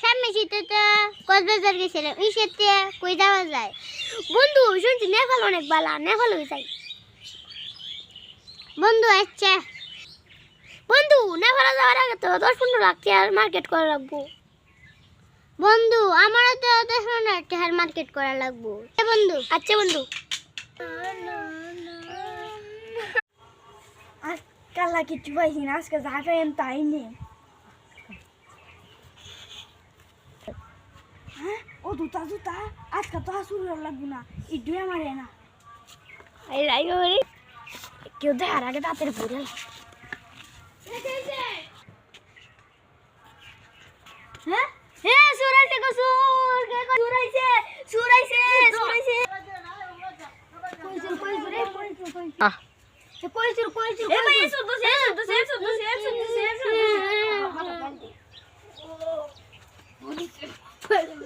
সামনে শীতে কক্সবাজার গেছিলাম এই শীতে কই যাওয়া যায় বন্ধু শুনছি নেপাল অনেক ভালো নেপাল হয়ে যাই বন্ধু আচ্ছা বন্ধু নেপালে যাওয়ার আগে তো 10-15 লাখ টাকার মার্কেট করা লাগবো বন্ধু আমারও তো 10-15 টাকার মার্কেট করা লাগবো বন্ধু আচ্ছা বন্ধু আজকাল কিছু পাইছি না আজকে যা পাইম তাই নেই হ্যাঁ ও জুতা জুতা আজকে তো আসুর লাগবে না ইডু আমার না এই লাইগো রে কেউ দেখার আগে তাড়াতাড়ি পড়ে হ্যাঁ হ্যাঁ সুরাইছে গো সুর কে সুরাইছে সুরাইছে সুরাইছে কইছুর এ ভাই এসো তো এসো